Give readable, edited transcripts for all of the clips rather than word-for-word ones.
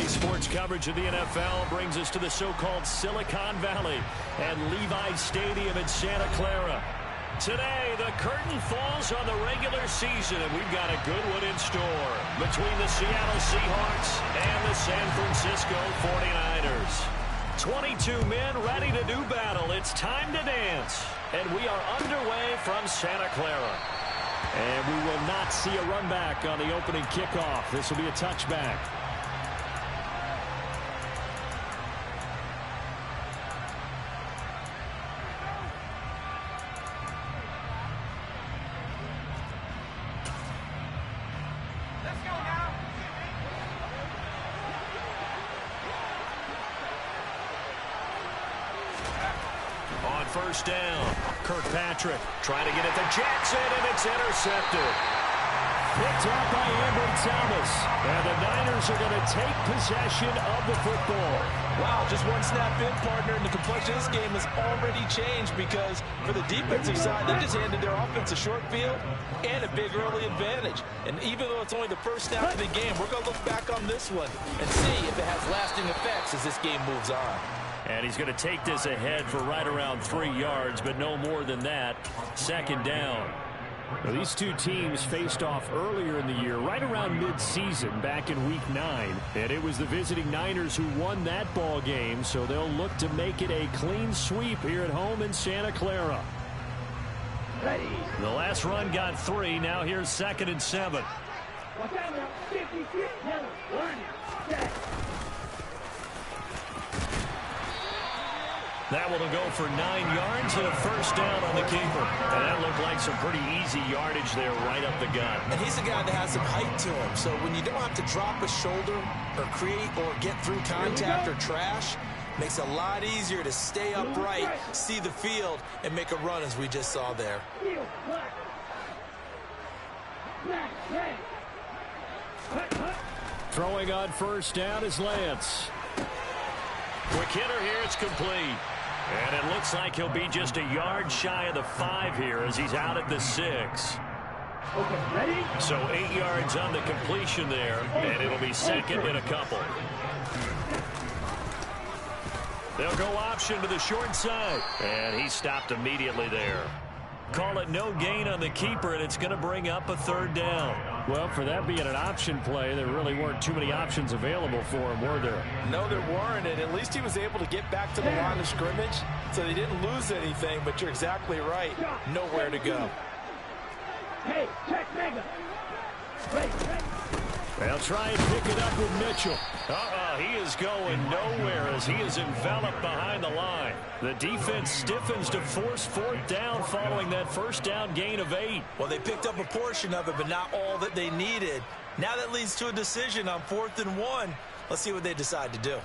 Daily sports coverage of the NFL brings us to the so-called Silicon Valley and Levi's Stadium in Santa Clara. Today, the curtain falls on the regular season, and we've got a good one in store between the Seattle Seahawks and the San Francisco 49ers. 22 men ready to do battle. It's time to dance, and we are underway from Santa Clara. And we will not see a run back on the opening kickoff. This will be a touchback. First down. Kirkpatrick trying to get it to Jackson, and it's intercepted. Picked up by Ambry Thomas. And the Niners are going to take possession of the football. Wow, just one snap in, partner, and the complexion of this game has already changed because for the defensive side, they just handed their offense a short field and a big early advantage. And even though it's only the first snap of the game, we're going to look back on this one and see if it has lasting effects as this game moves on. And he's going to take this ahead for right around 3 yards, but no more than that. Second down. Now, these two teams faced off earlier in the year, right around mid-season, back in Week 9. And it was the visiting Niners who won that ball game, so they'll look to make it a clean sweep here at home in Santa Clara. Ready. The last run got 3. Now here's 2nd and 7. That will go for 9 yards and a first down on the keeper. And that looked like some pretty easy yardage there right up the gut. And he's a guy that has some height to him. So when you don't have to drop a shoulder or create or get through contact or trash, makes it a lot easier to stay upright, see the field, and make a run as we just saw there. Throwing on first down is Lance. Quick hitter here, it's complete. And it looks like he'll be just a yard shy of the 5 here as he's out at the 6. Okay, ready? So 8 yards on the completion there, and it'll be second and a couple. They'll go option to the short side, and he stopped immediately there. Call it no gain on the keeper, and it's going to bring up a 3rd down. Well, for that being an option play, there really weren't too many options available for him, were there? No, there weren't, and at least he was able to get back to the line of scrimmage, so they didn't lose anything, but you're exactly right. Nowhere to go. Hey, check Mega. Wait. They'll try and pick it up with Mitchell. He is going nowhere as he is enveloped behind the line. The defense stiffens to force 4th down following that first down gain of 8. Well, they picked up a portion of it, but not all that they needed. Now that leads to a decision on 4th and 1. Let's see what they decide to do.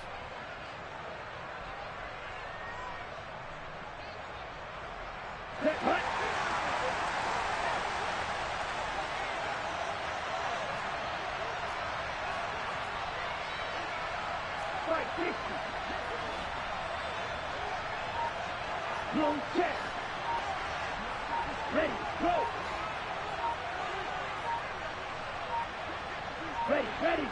Long check. Ready, go. Ready.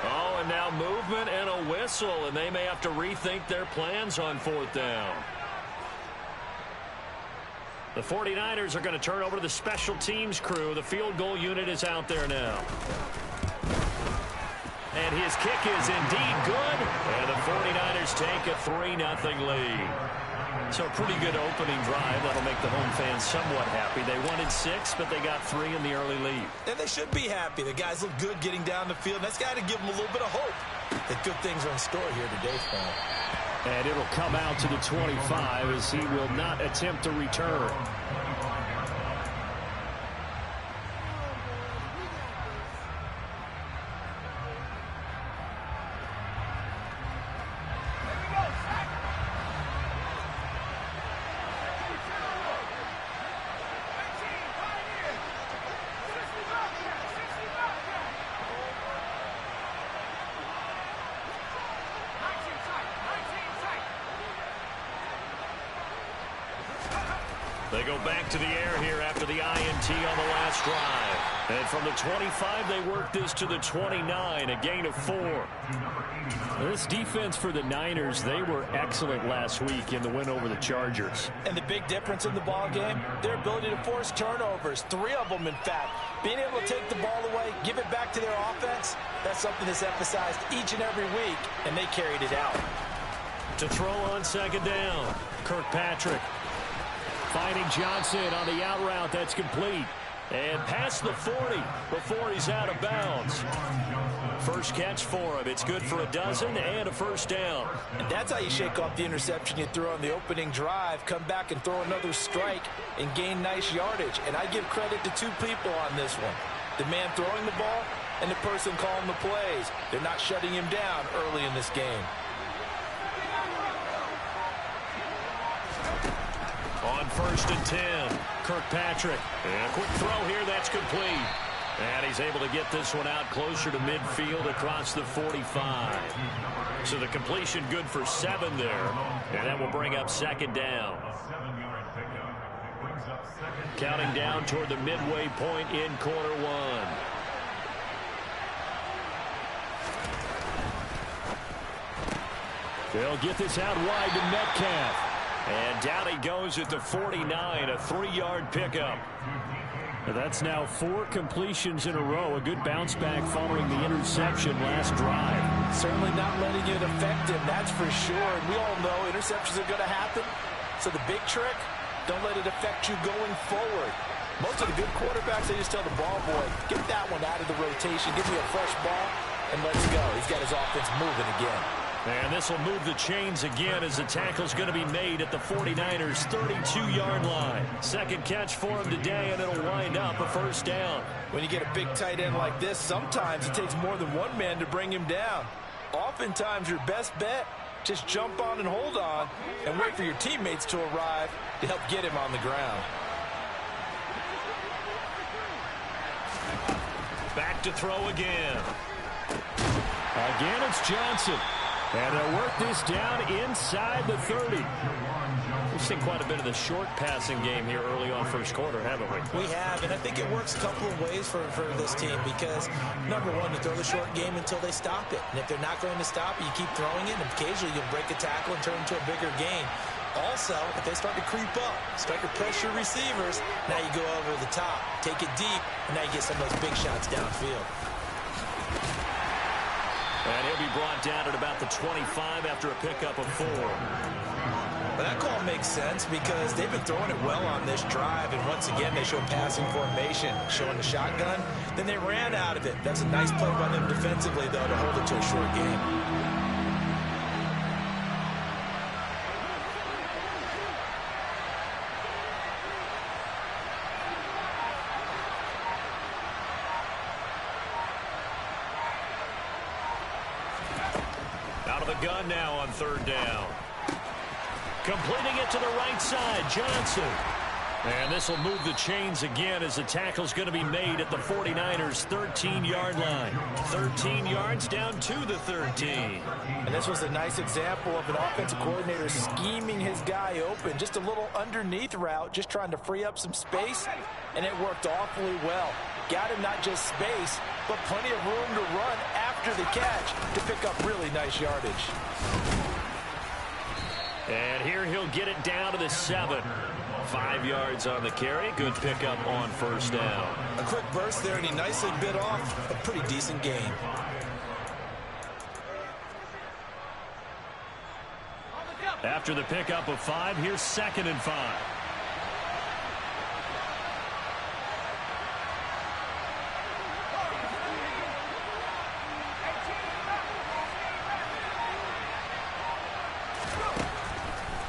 Oh, and now movement and a whistle, and they may have to rethink their plans on 4th down. The 49ers are going to turn over to the special teams crew. The field goal unit is out there now. And his kick is indeed good. And the 49ers take a 3-0 lead. So a pretty good opening drive. That'll make the home fans somewhat happy. They wanted 6, but they got 3 in the early lead. And they should be happy. The guys look good getting down the field. That's got to give them a little bit of hope that good things are in store here today for them. And it'll come out to the 25 as he will not attempt to return. They go back to the air here after the INT on the last drive. And from the 25, they work this to the 29, a gain of 4. This defense for the Niners, they were excellent last week in the win over the Chargers. And the big difference in the ball game, their ability to force turnovers, 3 of them in fact. Being able to take the ball away, give it back to their offense, that's something that's emphasized each and every week, and they carried it out. To throw on second down, Kirkpatrick. Finding Johnson on the out route, that's complete. And past the 40 before he's out of bounds. First catch for him. It's good for a dozen and a first down. And that's how you shake off the interception you threw on the opening drive, come back and throw another strike and gain nice yardage. And I give credit to 2 people on this one. The man throwing the ball and the person calling the plays. They're not shutting him down early in this game. On 1st and 10, Kirkpatrick. And a quick throw here, that's complete. And he's able to get this one out closer to midfield across the 45. So the completion good for 7 there. And that will bring up second down. Counting down toward the midway point in quarter 1. They'll get this out wide to Metcalf. And down he goes at the 49, a 3-yard pickup. That's now 4 completions in a row. A good bounce back following the interception last drive. Certainly not letting it affect him, that's for sure. And we all know interceptions are going to happen. So the big trick, don't let it affect you going forward. Most of the good quarterbacks, they just tell the ball boy, get that one out of the rotation, give me a fresh ball, and let's go. He's got his offense moving again. And this will move the chains again as the tackle's going to be made at the 49ers' 32-yard line. Second catch for him today, and it'll wind up a first down. When you get a big tight end like this, sometimes it takes more than one man to bring him down. Oftentimes, your best bet, just jump on and hold on and wait for your teammates to arrive to help get him on the ground. Back to throw again. Again, it's Johnson. And they'll work this down inside the 30. We've seen quite a bit of the short passing game here early on first quarter, haven't we? We have, and I think it works a couple of ways for this team because, number one, you throw the short game until they stop it. And if they're not going to stop it, you keep throwing it, and occasionally you'll break a tackle and turn it into a bigger gain. Also, if they start to creep up, start to pressure receivers, now you go over the top, take it deep, and now you get some of those big shots downfield. And he'll be brought down at about the 25 after a pickup of 4. But that call makes sense because they've been throwing it well on this drive, and once again they show passing formation, showing the shotgun. Then they ran out of it. That's a nice play by them defensively, though, to hold it to a short game. Gun now on 3rd down. Completing it to the right side, Johnson. And this will move the chains again as the tackle's going to be made at the 49ers' 13-yard line. 13 yards down to the 13. And this was a nice example of an offensive coordinator scheming his guy open. Just a little underneath route, just trying to free up some space, and it worked awfully well. Got him not just space, but plenty of room to run after the catch to pick up really nice yardage. And here he'll get it down to the 7. 5 yards on the carry. Good pickup on 1st down. A quick burst there, and he nicely bit off a pretty decent gain. After the pickup of 5, here's 2nd and 5.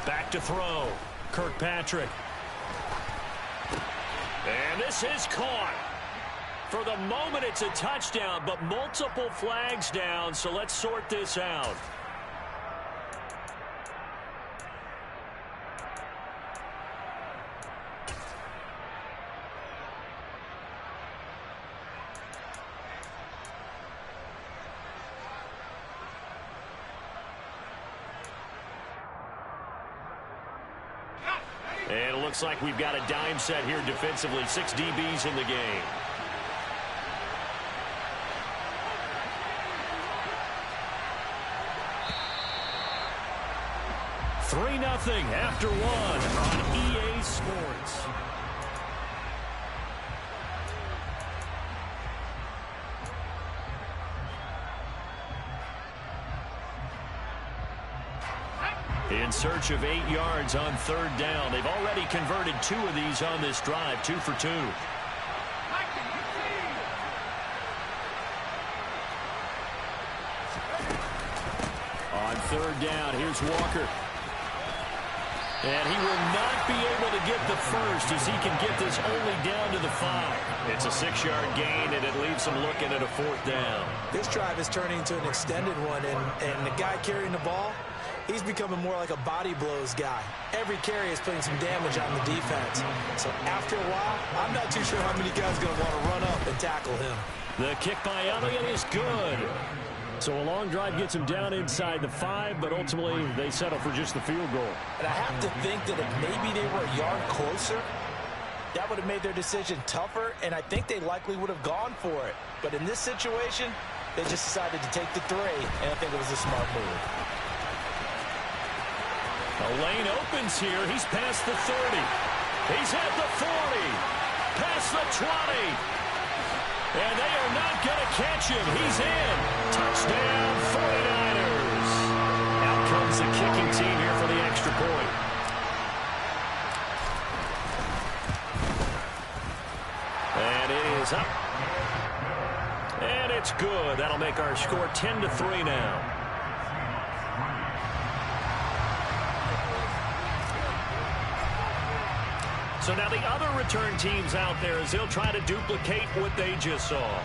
Back to throw. Kirkpatrick. And this is caught. For the moment, it's a touchdown, but multiple flags down, so let's sort this out. And it looks like we've got a dime set here defensively. 6 DBs in the game. 3-0 after 1 on EA Sports. In search of 8 yards on 3rd down. They've already converted 2 of these on this drive, 2 for 2. On 3rd down, here's Walker. And he will not be able to get the first as he can get this only down to the 5. It's a 6-yard gain, and it leaves him looking at a 4th down. This drive is turning into an extended one, and the guy carrying the ball, he's becoming more like a body blows guy. Every carry is putting some damage on the defense. So after a while, I'm not too sure how many guys are going to want to run up and tackle him. The kick by Elliott is good. So a long drive gets him down inside the 5, but ultimately they settle for just the field goal. And I have to think that if maybe they were a yard closer, that would have made their decision tougher, and I think they likely would have gone for it. But in this situation, they just decided to take the 3, and I think it was a smart move. A lane opens here. He's past the 30. He's at the 40. Past the 20. And they are not going to catch him. He's in. Touchdown, 49ers. Out comes the kicking team here for the extra point. And it is up. And it's good. That'll make our score 10-3 now. So now the other return teams out there as they'll try to duplicate what they just saw.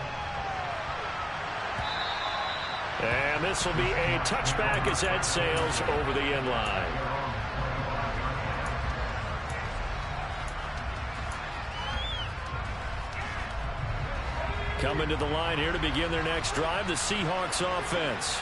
And this will be a touchback as that sails over the end line. Coming to the line here to begin their next drive, the Seahawks offense.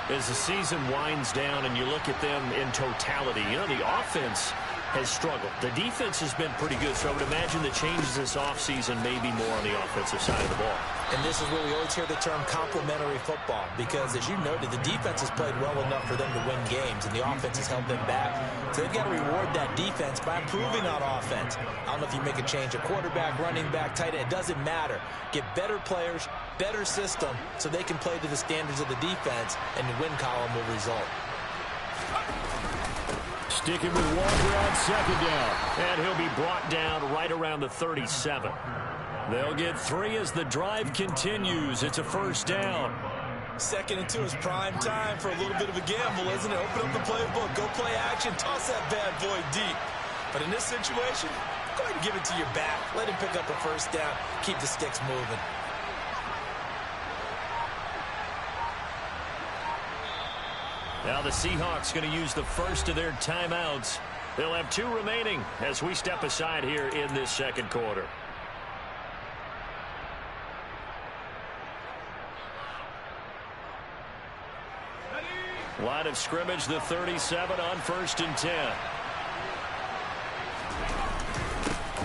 As the season winds down and you look at them in totality, you know, the offense has struggled. The defense has been pretty good, so I would imagine the changes this offseason may be more on the offensive side of the ball. And this is where we always hear the term complementary football, because as you noted, the defense has played well enough for them to win games, and the offense has held them back. So they've got to reward that defense by improving on offense. I don't know if you make a change, a quarterback, running back, tight end, it doesn't matter. Get better players, better system, so they can play to the standards of the defense, and the win column will result. Sticking with Walker on 2nd down. And he'll be brought down right around the 37. They'll get 3 as the drive continues. It's a 1st down. 2nd and 2 is prime time for a little bit of a gamble, isn't it? Open up the playbook, go play action, toss that bad boy deep. But in this situation, go ahead and give it to your back. Let him pick up a 1st down. Keep the sticks moving. Now the Seahawks going to use the first of their timeouts. They'll have 2 remaining as we step aside here in this 2nd quarter. Line of scrimmage, the 37 on 1st and 10.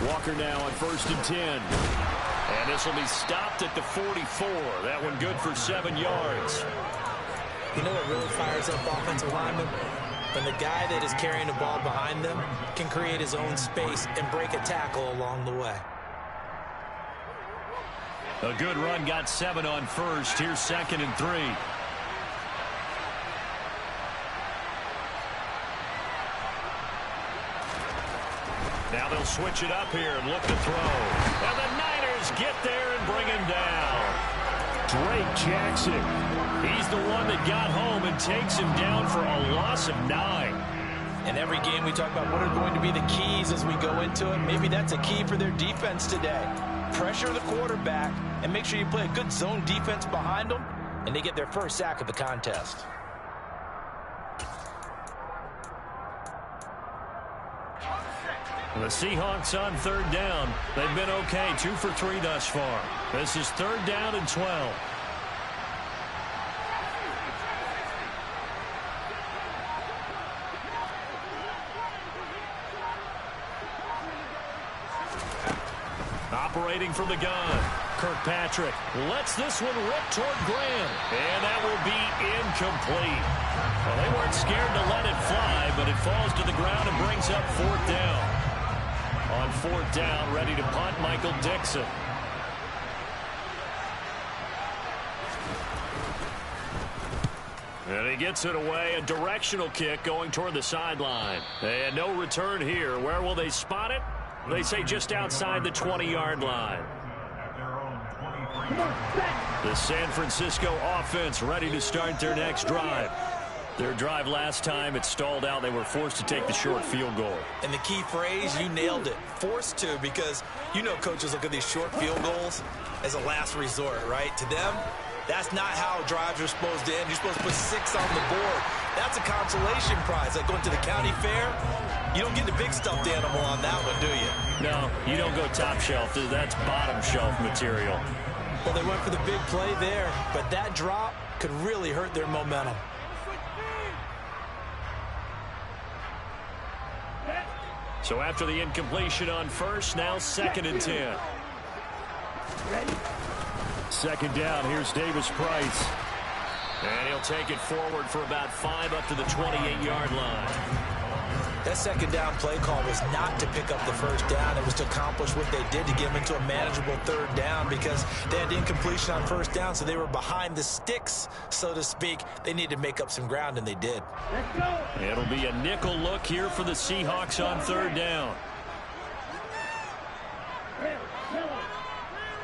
Walker now on 1st and 10. And this will be stopped at the 44. That one good for 7 yards. You know what really fires up offensive linemen? When the guy that is carrying the ball behind them can create his own space and break a tackle along the way. A good run, got 7 on 1st. Here's 2nd and 3. Now they'll switch it up here and look to throw. And the Niners get there and bring him down. Drake Jackson. He's the one that got home and takes him down for a loss of 9. In every game we talk about what are going to be the keys as we go into it. Maybe that's a key for their defense today. Pressure the quarterback and make sure you play a good zone defense behind them, and they get their first sack of the contest. The Seahawks on 3rd down. They've been okay, 2 for 3 thus far. This is 3rd down and 12. Operating from the gun, Kirkpatrick lets this one rip toward Graham. And that will be incomplete. Well, they weren't scared to let it fly, but it falls to the ground and brings up 4th down. On 4th down, ready to punt, Michael Dixon. And he gets it away, a directional kick going toward the sideline. And no return here. Where will they spot it? They say just outside the 20-yard line. The San Francisco offense ready to start their next drive. Their drive last time, it stalled out. They were forced to take the short field goal. And the key phrase, you nailed it, forced to, because you know coaches look at these short field goals as a last resort, right? To them, that's not how drives are supposed to end. You're supposed to put 6 on the board. That's a consolation prize. Like going to the county fair, you don't get the big stuffed animal on that one, do you? No, you don't go top shelf. That's bottom shelf material. Well, they went for the big play there, but that drop could really hurt their momentum. So after the incompletion on first, now 2nd and 10. Ready? 2nd down, here's Davis Price. And he'll take it forward for about 5 up to the 28-yard line. That 2nd down play call was not to pick up the 1st down. It was to accomplish what they did to get them into a manageable 3rd down because they had incompletion on 1st down, so they were behind the sticks, so to speak. They needed to make up some ground, and they did. Let's go. It'll be a nickel look here for the Seahawks on 3rd down. Red, yellow,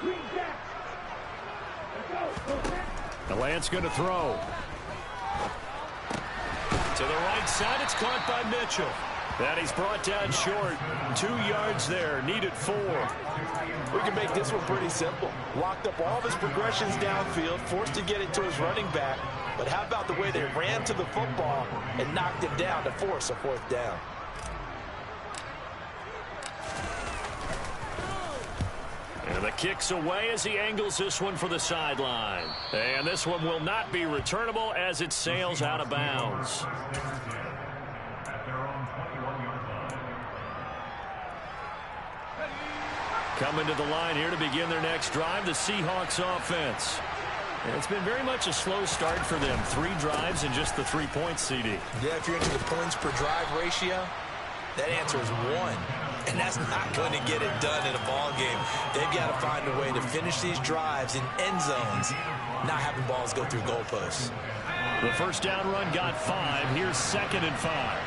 green jack. Let's go. Go back. The Lance going to throw. To the right side, it's caught by Mitchell. And he's brought down short. 2 yards there, needed 4. We can make this one pretty simple. Locked up all of his progressions downfield, forced to get it to his running back. But how about the way they ran to the football and knocked him down to force a 4th down? And the kick's away as he angles this one for the sideline. And this one will not be returnable as it sails out of bounds. Coming to the line here to begin their next drive, the Seahawks offense. And it's been very much a slow start for them. 3 drives and just the 3 points, CD. Yeah, if you're into the points per drive ratio, that answer is 1. And that's not going to get it done in a ball game. They've got to find a way to finish these drives in end zones, not having balls go through goalposts. The 1st down run got 5. Here's 2nd and 5.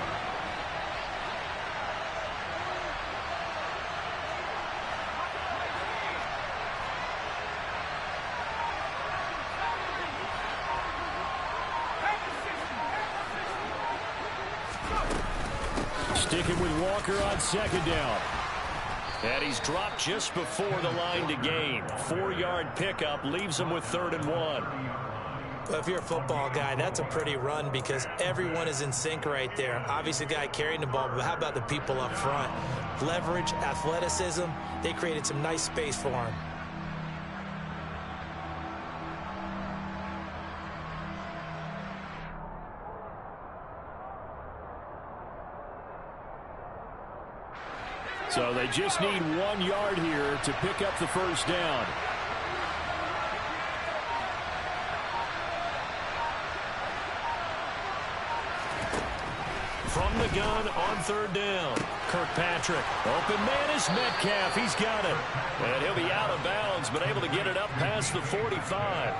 Sticking with Walker on 2nd down. And he's dropped just before the line to gain. 4-yard pickup leaves him with 3rd and 1. Well, if you're a football guy, that's a pretty run because everyone is in sync right there. Obviously, the guy carrying the ball, but how about the people up front? Leverage, athleticism, they created some nice space for him. So they just need 1 yard here to pick up the 1st down. From the gun on 3rd down. Kirkpatrick. Open man is Metcalf. He's got it. And he'll be out of bounds, but able to get it up past the 45.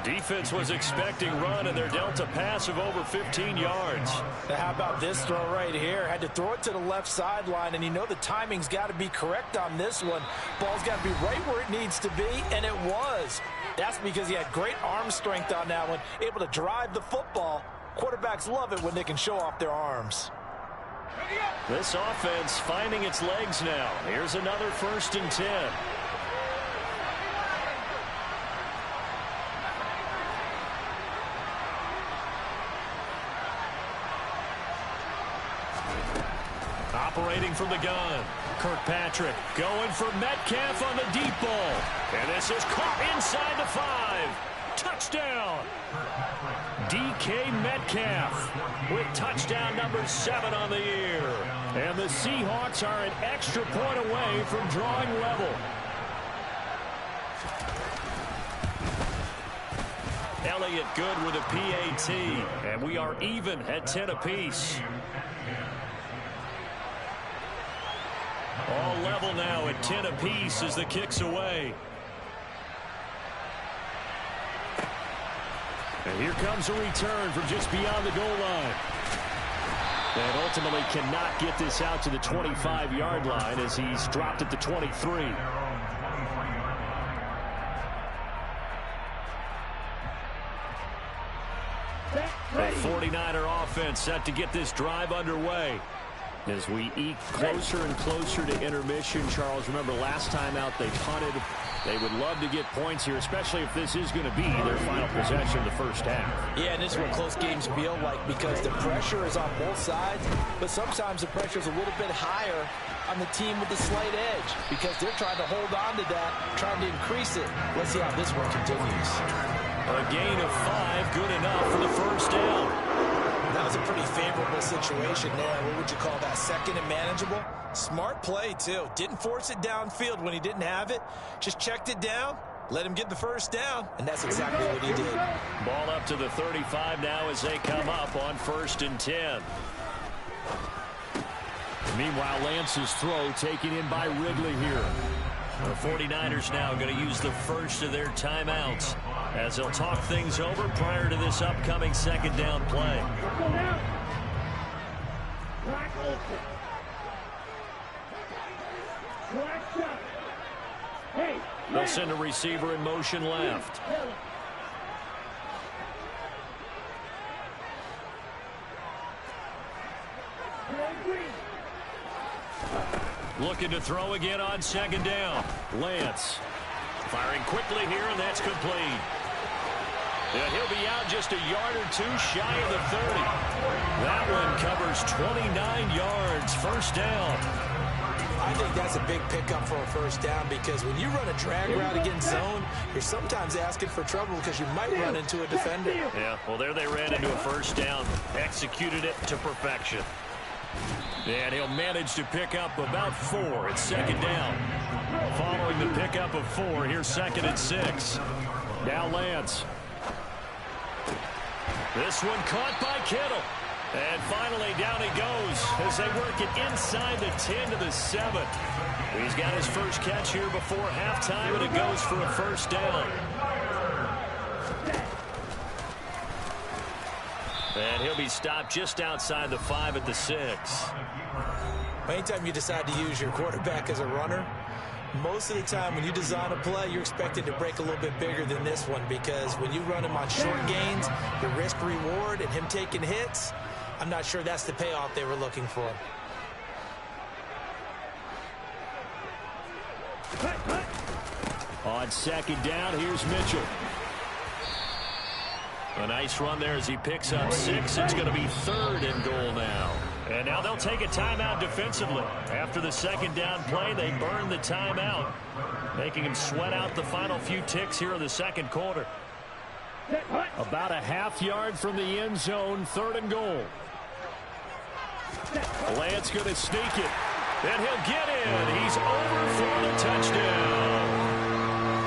Defense was expecting run, and they're dealt a pass of over 15 yards. Now, how about this throw right here? Had to throw it to the left sideline, and you know the timing's got to be correct on this one. Ball's got to be right where it needs to be, and it was. That's because he had great arm strength on that one, able to drive the football. Quarterbacks love it when they can show off their arms. This offense finding its legs now. Here's another 1st and 10. Operating from the gun. Kirkpatrick going for Metcalf on the deep ball. And this is caught inside the 5. Touchdown. DK Metcalf with touchdown number 7 on the year. And the Seahawks are an extra point away from drawing level. Elliott good with a PAT. And we are even at 10 apiece. All level now at 10 apiece as the kick's away. And here comes a return from just beyond the goal line. And ultimately cannot get this out to the 25-yard line as he's dropped at the 23. The 49er offense set to get this drive underway. As we eke closer and closer to intermission, Charles, remember last time out they punted. They would love to get points here, especially if this is going to be their final possession the first half. Yeah, and this is what close games feel like because the pressure is on both sides, but sometimes the pressure is a little bit higher on the team with the slight edge because they're trying to hold on to that, trying to increase it. Let's see how this one continues. A gain of 5, good enough for the first down. That was a pretty favorable situation there. What would you call that? Second and manageable? Smart play, too. Didn't force it downfield when he didn't have it. Just checked it down, let him get the first down, and that's exactly what he did. Ball up to the 35 now as they come up on 1st and 10. Meanwhile, Lance's throw taken in by Ridley here. The 49ers now going to use the first of their timeouts as they'll talk things over prior to this upcoming second down play. They'll send a receiver in motion left. Looking to throw again on second down. Lance firing quickly here, and that's complete. And he'll be out just a yard or two shy of the 30. That one covers 29 yards. First down. I think that's a big pickup for a first down because when you run a drag route against zone, you're sometimes asking for trouble because you might run into a defender. Yeah, well, there they ran into a first down. Executed it to perfection. And he'll manage to pick up about 4 at second down. Following the pickup of 4, here's 2nd and 6. Now Lance. This one caught by Kittle. And finally down he goes as they work it inside the 10 to the 7. He's got his first catch here before halftime, and it goes for a first down. And he'll be stopped just outside the 5 at the 6. Anytime you decide to use your quarterback as a runner, most of the time when you design a play, you're expected to break a little bit bigger than this one because when you run him on short gains, the risk-reward and him taking hits, I'm not sure that's the payoff they were looking for. On second down, here's Mitchell. A nice run there as he picks up 6. It's going to be 3rd and goal now. And now they'll take a timeout defensively. After the second down play, they burn the timeout, making him sweat out the final few ticks here in the second quarter. About a half yard from the end zone, 3rd and goal. Lance going to sneak it. And he'll get in. He's over for the touchdown.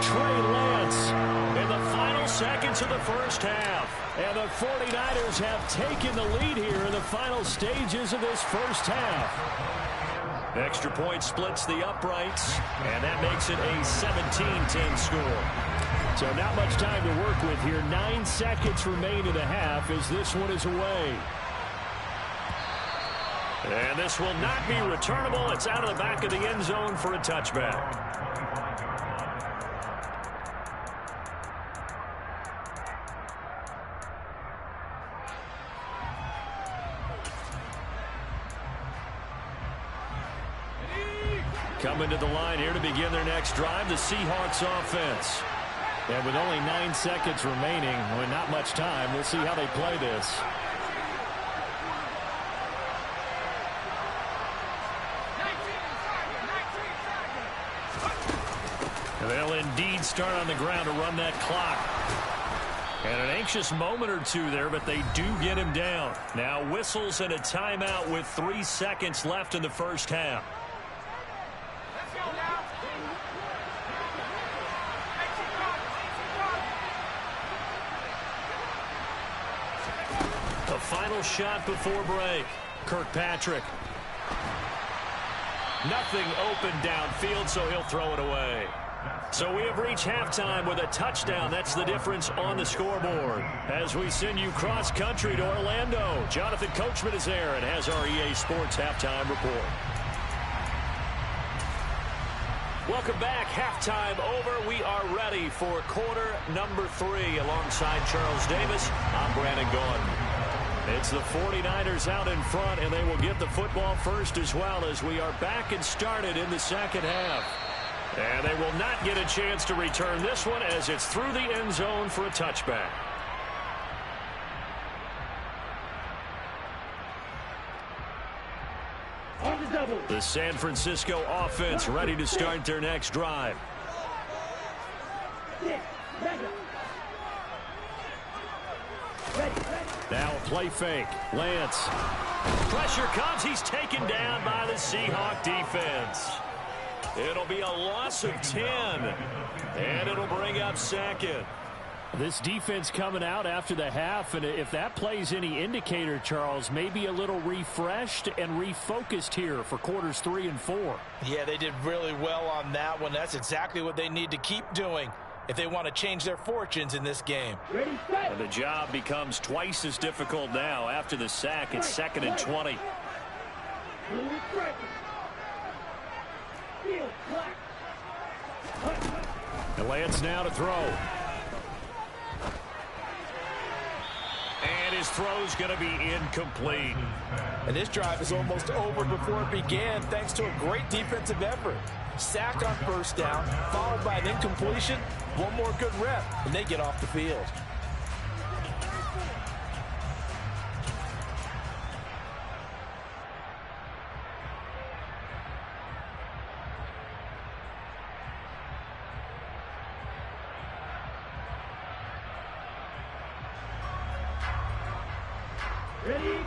Trey Lance in the final seconds of the first half. And the 49ers have taken the lead here in the final stages of this first half. Extra point splits the uprights, and that makes it a 17-10 score. So not much time to work with here. 9 seconds remain in the half as this one is away. And this will not be returnable. It's out of the back of the end zone for a touchback. Coming to the line here to begin their next drive, the Seahawks offense. And with only 9 seconds remaining, well, not much time, we'll see how they play this. And they'll indeed start on the ground to run that clock. And an anxious moment or two there, but they do get him down. Now whistles and a timeout with 3 seconds left in the first half. The final shot before break. Kirkpatrick. Nothing open downfield, so he'll throw it away. So we have reached halftime with a touchdown. That's the difference on the scoreboard. As we send you cross-country to Orlando, Jonathan Coachman is there and has our EA Sports halftime report. Welcome back. Halftime over. We are ready for quarter number 3. Alongside Charles Davis, I'm Brandon Gaudin. It's the 49ers out in front, and they will get the football first as well as we are back and started in the second half. And they will not get a chance to return this one as it's through the end zone for a touchback. The San Francisco offense ready to start their next drive. Now a play fake. Lance. Pressure comes. He's taken down by the Seahawk defense. It'll be a loss of 10. And it'll bring up second. This defense coming out after the half, and if that plays any indicator, Charles, maybe a little refreshed and refocused here for quarters 3 and 4. Yeah, they did really well on that one. That's exactly what they need to keep doing if they want to change their fortunes in this game. And the job becomes twice as difficult now after the sack. It's 2nd and 20. And Lance now to throw. And his throw's going to be incomplete. And this drive is almost over before it began thanks to a great defensive effort. Sack on first down, followed by an incompletion. One more good rep, and they get off the field.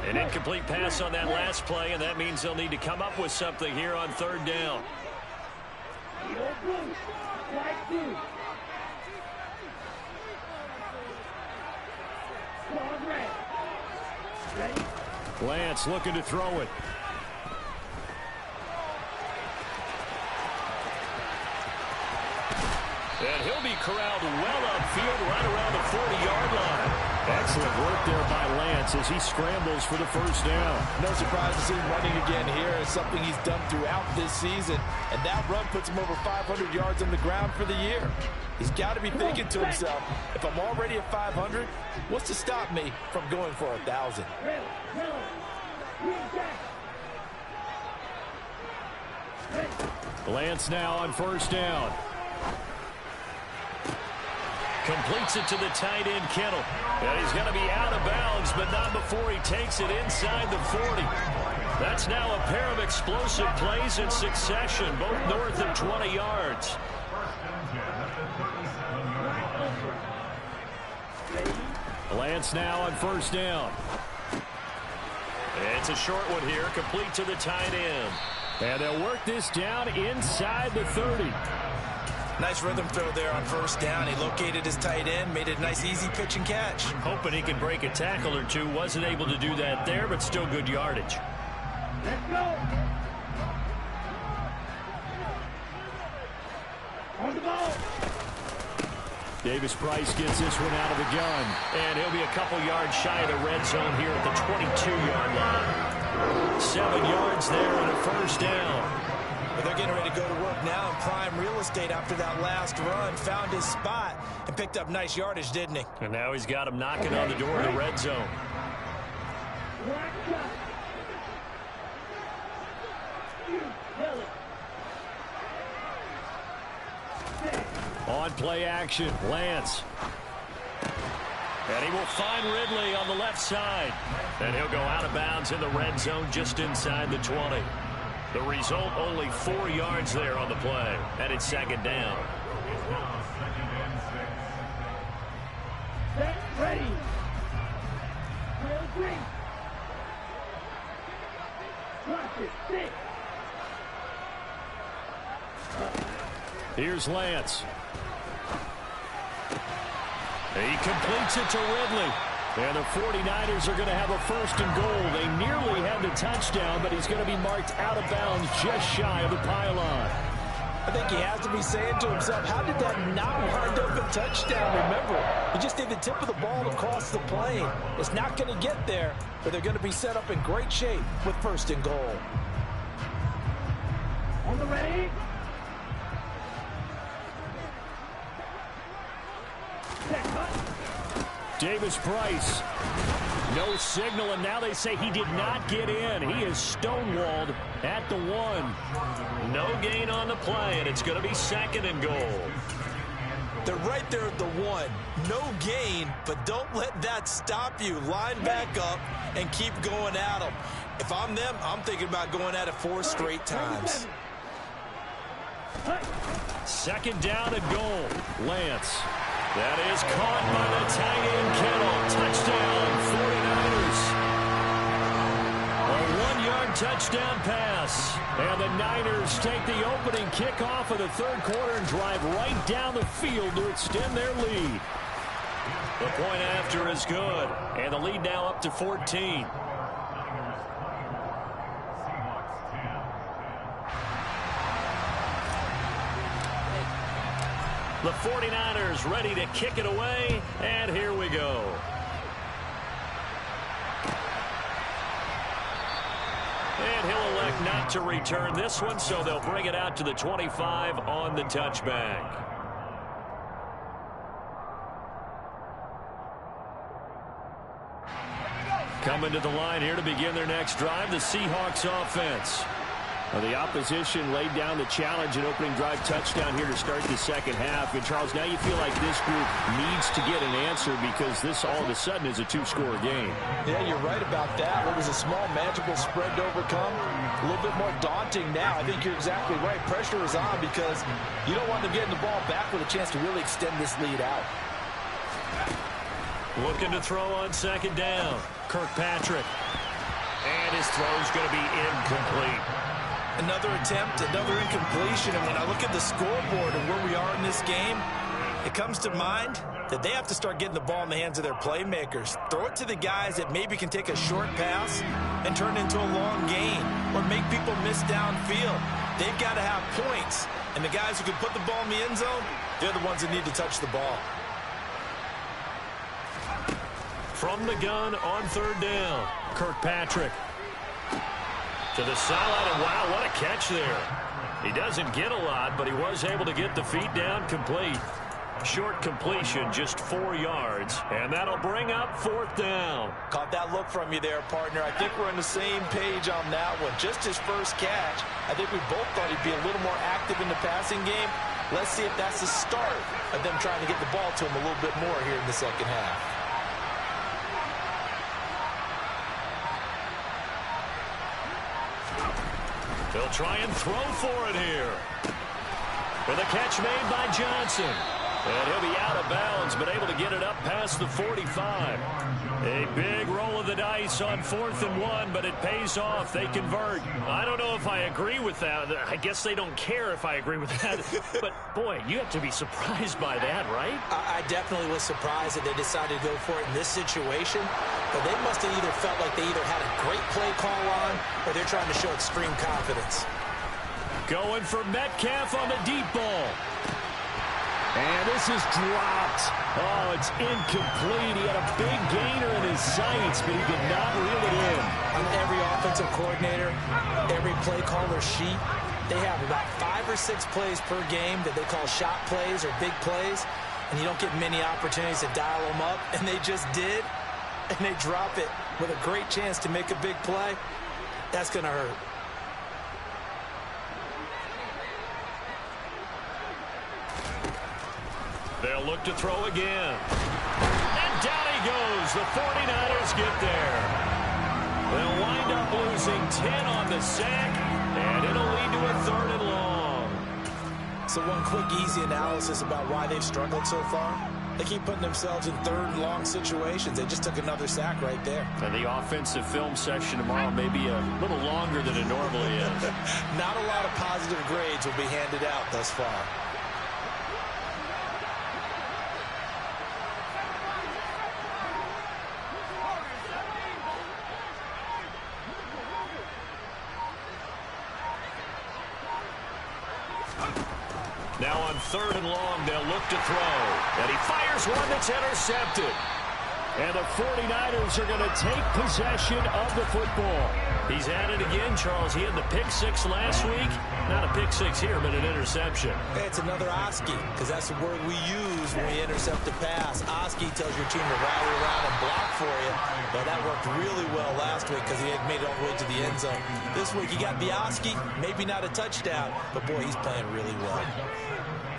An incomplete pass on that last play, and that means they'll need to come up with something here on 3rd down. Lance looking to throw it. And he'll be corralled well upfield right around the 40-yard line. Excellent work there by Lance as he scrambles for the first down. No surprise to see him running again here. It's something he's done throughout this season. And that run puts him over 500 yards on the ground for the year. He's got to be thinking to himself, if I'm already at 500, what's to stop me from going for 1,000? Lance now on first down. Completes it to the tight end, Kittle. And he's going to be out of bounds, but not before he takes it inside the 40. That's now a pair of explosive plays in succession, both north of 20 yards. Lance now on first down. It's a short one here, complete to the tight end. And they'll work this down inside the 30. Nice rhythm throw there on first down. He located his tight end, made it a nice easy pitch and catch. Hoping he can break a tackle or two. Wasn't able to do that there, but still good yardage. Let's go. On the ball. Davis Price gets this one out of the gun. And he'll be a couple yards shy of the red zone here at the 22-yard line. 7 yards there and a first down. But they're getting ready to go to work now in prime real estate after that last run. Found his spot and picked up nice yardage, didn't he? And now he's got him knocking on the door of the red zone. On play action, Lance. And he will find Ridley on the left side. And he'll go out of bounds in the red zone just inside the 20. The result, only 4 yards there on the play. And it's 2nd down. Set, ready. Real green. Watch it, 6. Here's Lance. He completes it to Ridley. And the 49ers are going to have a 1st and goal. They nearly had the touchdown, but he's going to be marked out of bounds just shy of the pylon. I think he has to be saying to himself, how did that not wind up a touchdown? Remember, he just did the tip of the ball across the plane. It's not going to get there, but they're going to be set up in great shape with 1st and goal. On the ready. Davis Price, no signal, and now they say he did not get in. He is stonewalled at the 1. No gain on the play, and it's going to be 2nd and goal. They're right there at the 1. No gain, but don't let that stop you. Line back up and keep going at them. If I'm them, I'm thinking about going at it 4 straight times. 2nd down and goal. Lance. That is caught by the tight end Kittle. Touchdown, 49ers. A 1-yard touchdown pass. And the Niners take the opening kickoff of the 3rd quarter and drive right down the field to extend their lead. The point after is good. And the lead now up to 14. The 49ers ready to kick it away, and here we go. And he'll elect not to return this one, so they'll bring it out to the 25 on the touchback. Coming to the line here to begin their next drive, the Seahawks offense. Well, the opposition laid down the challenge and opening drive touchdown here to start the 2nd half. And, Charles, now you feel like this group needs to get an answer because this all of a sudden is a 2-score game. Yeah, you're right about that. It was a small, manageable spread to overcome. A little bit more daunting now. I think you're exactly right. Pressure is on because you don't want them getting the ball back with a chance to really extend this lead out. Looking to throw on 2nd down. Kirkpatrick. And his throw's going to be incomplete. Another attempt, another incompletion, and when I look at the scoreboard and where we are in this game, it comes to mind that they have to start getting the ball in the hands of their playmakers. Throw it to the guys that maybe can take a short pass and turn it into a long gain or make people miss downfield. They've got to have points, and the guys who can put the ball in the end zone, they're the ones that need to touch the ball. From the gun on 3rd down, Kirkpatrick. To the sideline, and wow, what a catch there. He doesn't get a lot, but he was able to get the feet down complete. Short completion, just 4 yards, and that'll bring up 4th down. Caught that look from you there, partner. I think we're on the same page on that one. Just his first catch. I think we both thought he'd be a little more active in the passing game. Let's see if that's the start of them trying to get the ball to him a little bit more here in the 2nd half. They'll try and throw for it here. With a catch made by Johnson. And he'll be out of bounds, but able to get it up past the 45. A big roll of the dice on 4th and 1, but it pays off. They convert. I don't know if I agree with that. I guess they don't care if I agree with that. But, boy, you have to be surprised by that, right? I definitely was surprised that they decided to go for it in this situation. But they must have either felt like they either had a great play call on or they're trying to show extreme confidence. Going for Metcalf on the deep ball. And this is dropped. Oh, it's incomplete. He had a big gainer in his sights, but he did not reel it in. On every offensive coordinator, every play caller sheet, they have about 5 or 6 plays per game that they call shot plays or big plays, and you don't get many opportunities to dial them up, and they just did, and they drop it with a great chance to make a big play. That's going to hurt. They'll look to throw again. And down he goes. The 49ers get there. They'll wind up losing 10 on the sack, and it'll lead to a 3rd and long. So one quick, easy analysis about why they've struggled so far. They keep putting themselves in 3rd and long situations. They just took another sack right there. And the offensive film session tomorrow may be a little longer than it normally is. Not a lot of positive grades will be handed out thus far. Now on 3rd and long, they'll look to throw. And he fires one that's intercepted. And the 49ers are going to take possession of the football. He's at it again, Charles. He had the pick 6 last week. Not a pick 6 here, but an interception. Hey, it's another Oski, because that's the word we use when we intercept a pass. Oski tells your team to rally around and block for you. But that worked really well last week because he had made it all the way to the end zone. This week he got the Oski, maybe not a touchdown, but boy, he's playing really well.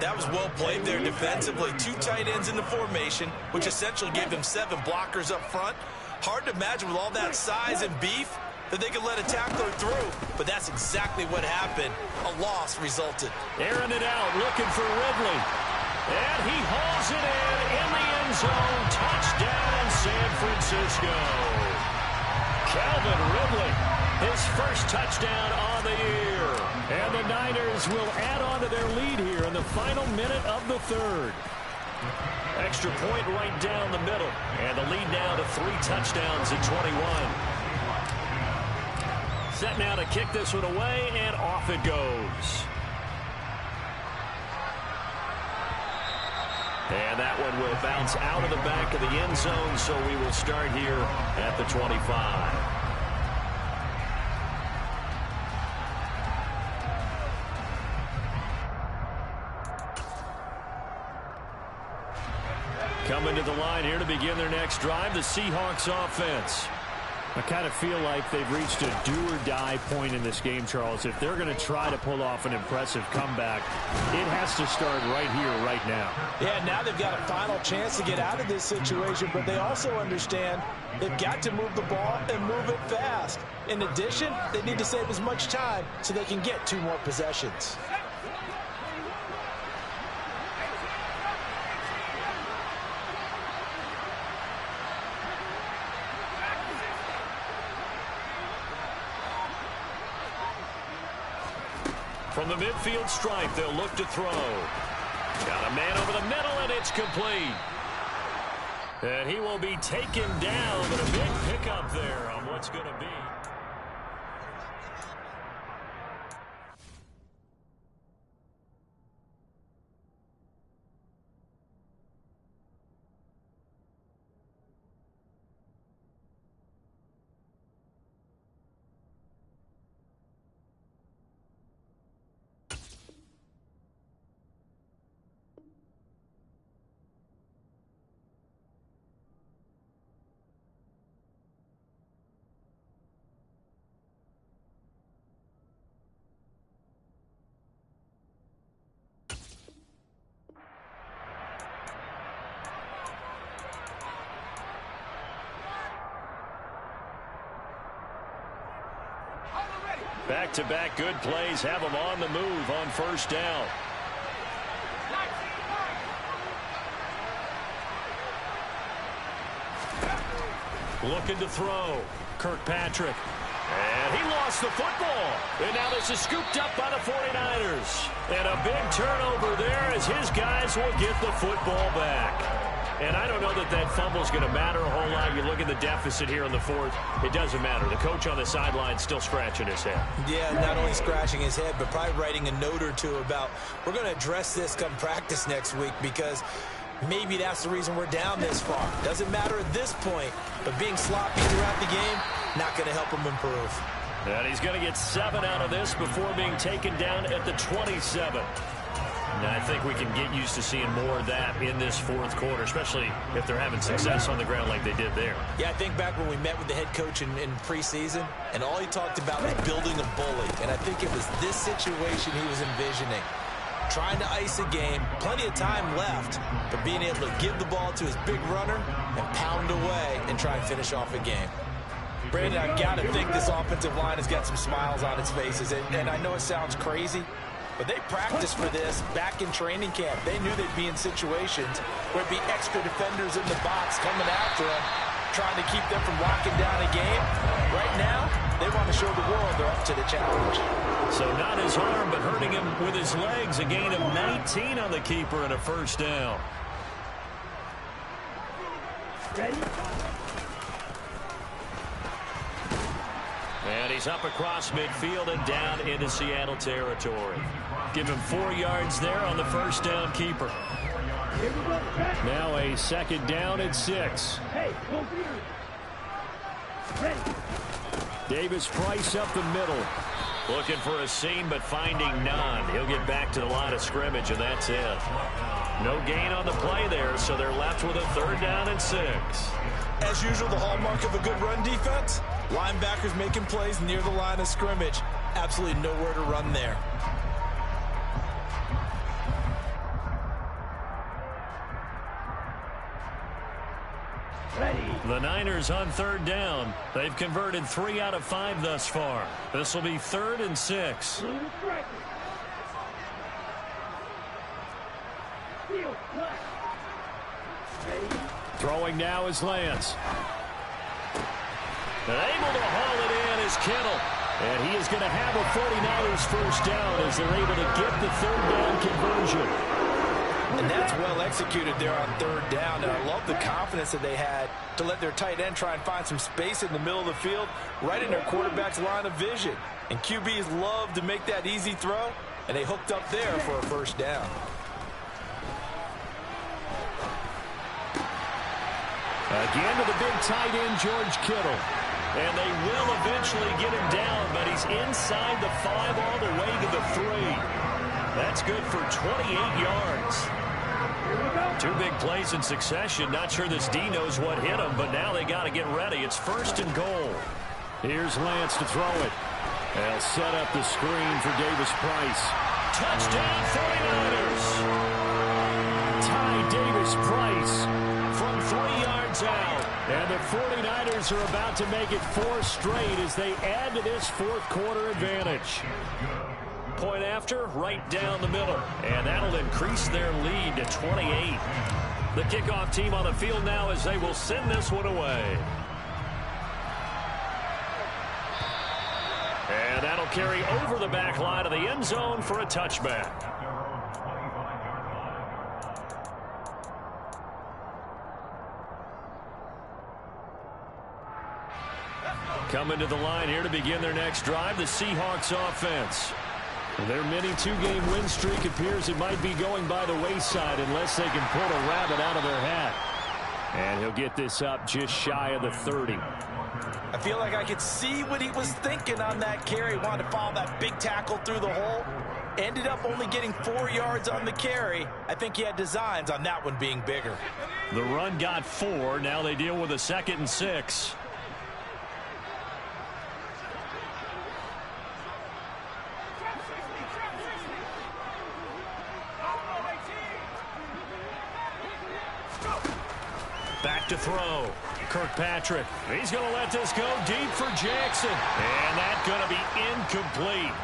That was well played there defensively. 2 tight ends in the formation, which essentially gave them 7 blockers up front. Hard to imagine with all that size and beef that they could let a tackler through, but that's exactly what happened. A loss resulted. Airing it out, looking for Ridley. And he hauls it in the end zone. Touchdown, San Francisco. Calvin Ridley, his first touchdown on the year. And the Niners will add on to their lead here in the final minute of the 3rd. Extra point right down the middle. And the lead now to 3 touchdowns at 21. Set now to kick this one away, and off it goes. And that one will bounce out of the back of the end zone, so we will start here at the 25. Coming to the line here to begin their next drive, the Seahawks offense. I kind of feel like they've reached a do-or-die point in this game, Charles. If they're going to try to pull off an impressive comeback, it has to start right here, right now. Yeah, now they've got a final chance to get out of this situation, but they also understand they've got to move the ball and move it fast. In addition, they need to save as much time so they can get 2 more possessions. From the midfield stripe, they'll look to throw. Got a man over the middle, and it's complete. And he will be taken down, but a big pickup there on what's going to be. Back-to-back good plays have them on the move on 1st down. Looking to throw. Kirkpatrick. And he lost the football. And now this is scooped up by the 49ers. And a big turnover there as his guys will get the football back. And I don't know that that fumble is going to matter a whole lot. You look at the deficit here in the 4th. It doesn't matter. The coach on the sideline still scratching his head. Yeah, not only scratching his head, but probably writing a note or 2 about we're going to address this come practice next week because maybe that's the reason we're down this far. Doesn't matter at this point, but being sloppy throughout the game, not going to help him improve. And he's going to get 7 out of this before being taken down at the 27. And I think we can get used to seeing more of that in this 4th quarter, especially if they're having success on the ground like they did there. Yeah, I think back when we met with the head coach in preseason, and all he talked about was building a bully. And I think it was this situation he was envisioning. Trying to ice a game, plenty of time left, but being able to give the ball to his big runner and pound away and try and finish off a game. Brandon, I've got to think this offensive line has got some smiles on its faces. And I know it sounds crazy, but they practiced for this back in training camp. They knew they'd be in situations where it'd be extra defenders in the box coming after them, trying to keep them from locking down a game. Right now, they want to show the world they're up to the challenge. So not his arm, but hurting him with his legs. A gain of 19 on the keeper and a 1st down. And he He's up across midfield and down into Seattle territory. Give him 4 yards there on the first down keeper. Now a second down and 6. Hey, go ready. Davis Price up the middle. Looking for a seam, but finding none. He'll get back to the line of scrimmage, and that's it. No gain on the play there, so they're left with a third down and 6. As usual, the hallmark of a good run defense, linebackers making plays near the line of scrimmage. Absolutely nowhere to run there. The Niners on third down. They've converted 3 out of 5 thus far. This will be 3rd and 6. Throwing now is Lance. And able to haul it in is Kittle. And he is going to have a 49ers first down as they're able to get the third down conversion. And that's well executed there on third down. And I love the confidence that they had to let their tight end try and find some space in the middle of the field, right in their quarterback's line of vision. And QBs love to make that easy throw, and they hooked up there for a first down. Again to the big tight end, George Kittle. And they will eventually get him down, but he's inside the 5 all the way to the 3. That's good for 28 yards. 2 big plays in succession. Not sure this D knows what hit him, but now they got to get ready. It's 1st and goal. Here's Lance to throw it. They'll set up the screen for Davis Price. Touchdown 49ers. Ty Davis Price From 3 yards out. And the 49ers are about to make it 4 straight as they add to this 4th quarter advantage. Point after, right down the middle. And that'll increase their lead to 28. The kickoff team on the field now as they will send this one away. And that'll carry over the back line of the end zone for a touchback. Coming to the line here to begin their next drive, the Seahawks offense. Their mini 2-game win streak appears it might be going by the wayside unless they can pull a rabbit out of their hat. And he'll get this up just shy of the 30. I feel like I could see what he was thinking on that carry. Wanted to follow that big tackle through the hole. Ended up only getting 4 yards on the carry. I think he had designs on that one being bigger. The run got 4. Now they deal with a 2nd and 6. Back to throw. Kirkpatrick. He's going to let this go deep for Jackson. And that's going to be incomplete.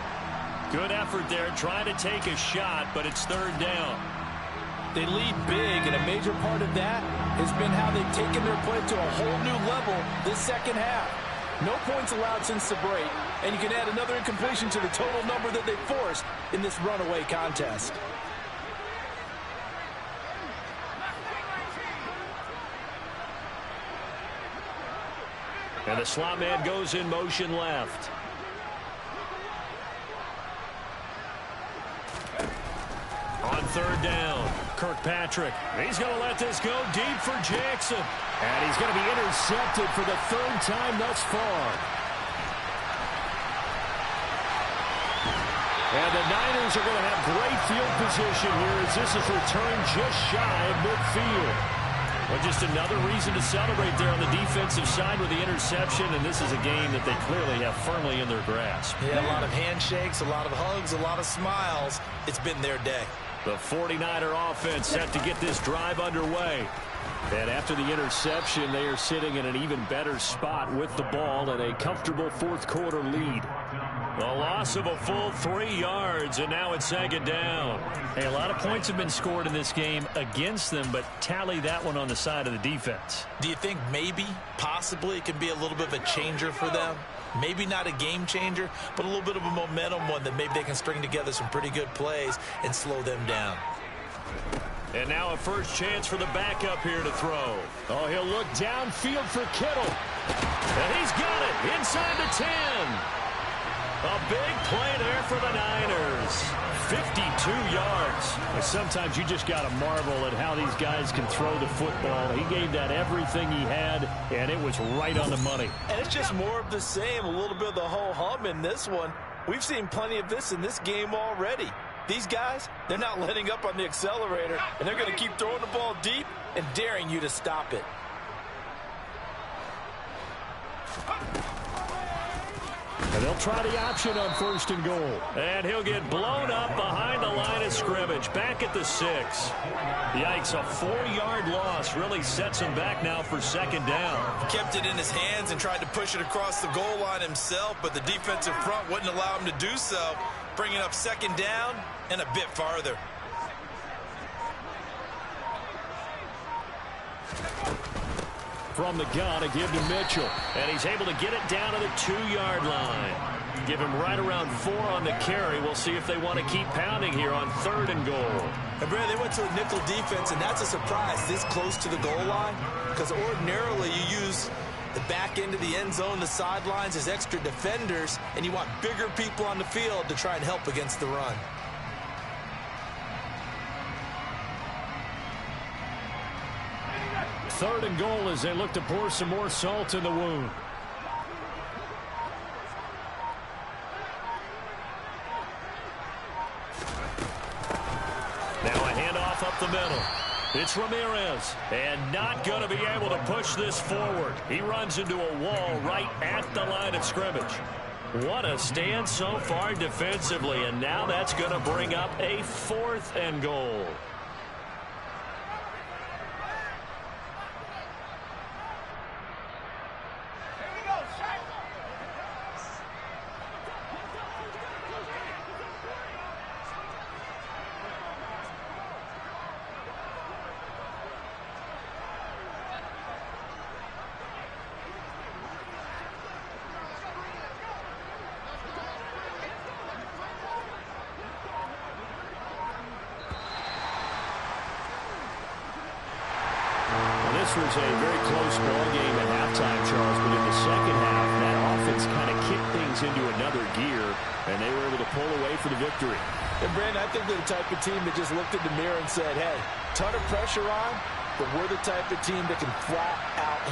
Good effort there trying to take a shot, but it's 3rd down. They lead big, and a major part of that has been how they've taken their play to a whole new level this second half. No points allowed since the break, and you can add another incompletion to the total number that they forced in this runaway contest. And the slot man goes in motion left. On 3rd down, Kirkpatrick. He's going to let this go deep for Jackson. And he's going to be intercepted for the 3rd time thus far. And the Niners are going to have great field position here as this is returned just shy of midfield. Well, just another reason to celebrate there on the defensive side with the interception, and this is a game that they clearly have firmly in their grasp. Yeah, a lot of handshakes, a lot of hugs, a lot of smiles. It's been their day. The 49er offense set to get this drive underway. And after the interception, they are sitting in an even better spot with the ball and a comfortable 4th quarter lead. The loss of a full 3 yards, and now it's 2nd down. Hey, a lot of points have been scored in this game against them, but tally that one on the side of the defense. Do you think maybe, possibly, it can be a little bit of a changer for them? Maybe not a game changer, but a little bit of a momentum one that maybe they can string together some pretty good plays and slow them down. And now a first chance for the backup here to throw. Oh, he'll look downfield for Kittle. And he's got it inside the 10. A big play there for the Niners. 52 yards. Sometimes you just got to marvel at how these guys can throw the football. He gave that everything he had, and it was right on the money. And it's just more of the same, a little bit of the ho-hum in this one. We've seen plenty of this in this game already. These guys, they're not letting up on the accelerator, and they're going to keep throwing the ball deep and daring you to stop it. And they'll try the option on 1st and goal. And he'll get blown up behind the line of scrimmage, back at the 6. Yikes, a 4-yard loss really sets him back now for 2nd down. He kept it in his hands and tried to push it across the goal line himself, but the defensive front wouldn't allow him to do so, bringing up 2nd down and a bit farther. From the gun, a give to Mitchell. And he's able to get it down to the 2-yard line. Give him right around 4 on the carry. We'll see if they want to keep pounding here on 3rd and goal. And Brad, they went to a nickel defense, and that's a surprise this close to the goal line, because ordinarily you use the back end of the end zone, the sidelines as extra defenders, and you want bigger people on the field to try and help against the run. Third and goal as they look to pour some more salt in the wound. Now a handoff up the middle. It's Ramirez, and not going to be able to push this forward. He runs into a wall right at the line of scrimmage. What a stand so far defensively, and now that's going to bring up a 4th and goal. This was a very close ball game at halftime, Charles, but in the second half, that offense kind of kicked things into another gear, and they were able to pull away for the victory. And, Brandon, I think they're the type of team that just looked in the mirror and said, hey, ton of pressure on, but we're the type of team that can flat out